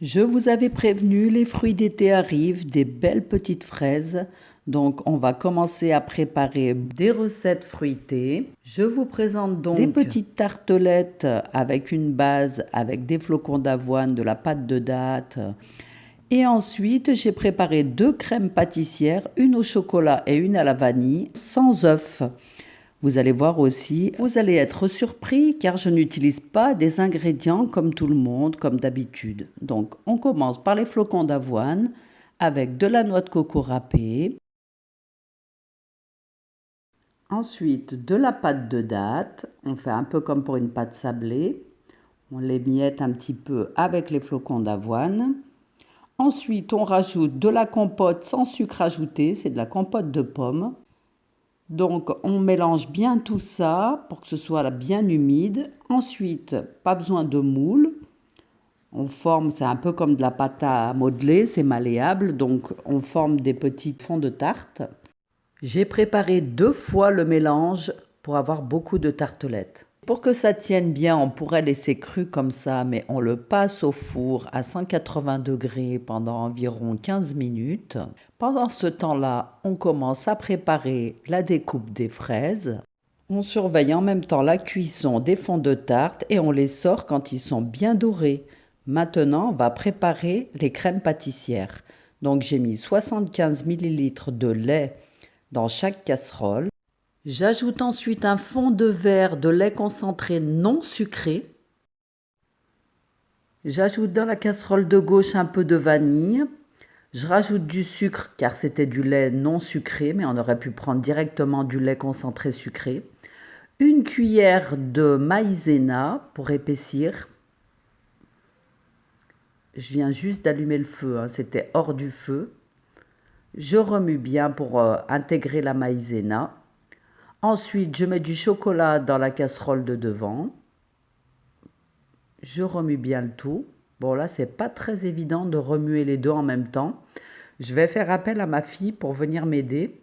Je vous avais prévenu, les fruits d'été arrivent, des belles petites fraises. Donc, on va commencer à préparer des recettes fruitées. Je vous présente donc des petites tartelettes avec une base, avec des flocons d'avoine, de la pâte de date. Et ensuite, j'ai préparé 2 crèmes pâtissières, une au chocolat et une à la vanille, sans œufs. Vous allez voir aussi, vous allez être surpris car je n'utilise pas des ingrédients comme tout le monde, comme d'habitude. Donc, on commence par les flocons d'avoine avec de la noix de coco râpée. Ensuite, de la pâte de date. On fait un peu comme pour une pâte sablée. On l'émiette un petit peu avec les flocons d'avoine. Ensuite, on rajoute de la compote sans sucre ajouté. C'est de la compote de pommes. Donc, on mélange bien tout ça pour que ce soit bien humide. Ensuite, pas besoin de moule. On forme, c'est un peu comme de la pâte à modeler, c'est malléable. Donc, on forme des petits fonds de tarte. J'ai préparé 2 fois le mélange pour avoir beaucoup de tartelettes. Pour que ça tienne bien, on pourrait laisser cru comme ça, mais on le passe au four à 180 degrés pendant environ 15 minutes. Pendant ce temps-là, on commence à préparer la découpe des fraises. On surveille en même temps la cuisson des fonds de tarte et on les sort quand ils sont bien dorés. Maintenant, on va préparer les crèmes pâtissières. Donc j'ai mis 75 ml de lait dans chaque casserole. J'ajoute ensuite un fond de verre de lait concentré non sucré. J'ajoute dans la casserole de gauche un peu de vanille. Je rajoute du sucre car c'était du lait non sucré, mais on aurait pu prendre directement du lait concentré sucré. Une cuillère de maïzena pour épaissir. Je viens juste d'allumer le feu, hein, c'était hors du feu. Je remue bien pour intégrer la maïzena. Ensuite, je mets du chocolat dans la casserole de devant. Je remue bien le tout. Bon, là, c'est pas très évident de remuer les deux en même temps. Je vais faire appel à ma fille pour venir m'aider.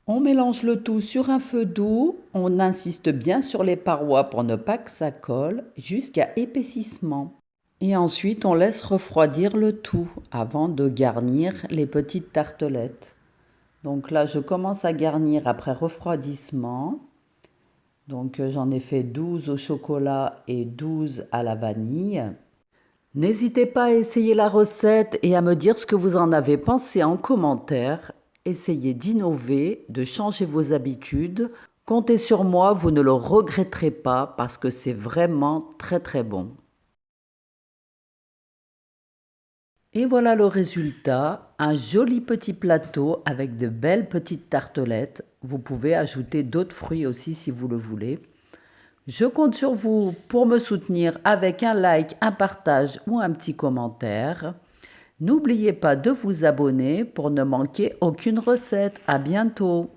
On mélange le tout sur un feu doux. On insiste bien sur les parois pour ne pas que ça colle jusqu'à épaississement. Et ensuite, on laisse refroidir le tout avant de garnir les petites tartelettes. Donc là, je commence à garnir après refroidissement. Donc j'en ai fait 12 au chocolat et 12 à la vanille. N'hésitez pas à essayer la recette et à me dire ce que vous en avez pensé en commentaire. Essayez d'innover, de changer vos habitudes. Comptez sur moi, vous ne le regretterez pas parce que c'est vraiment très très bon. Et voilà le résultat, un joli petit plateau avec de belles petites tartelettes. Vous pouvez ajouter d'autres fruits aussi si vous le voulez. Je compte sur vous pour me soutenir avec un like, un partage ou un petit commentaire. N'oubliez pas de vous abonner pour ne manquer aucune recette. À bientôt!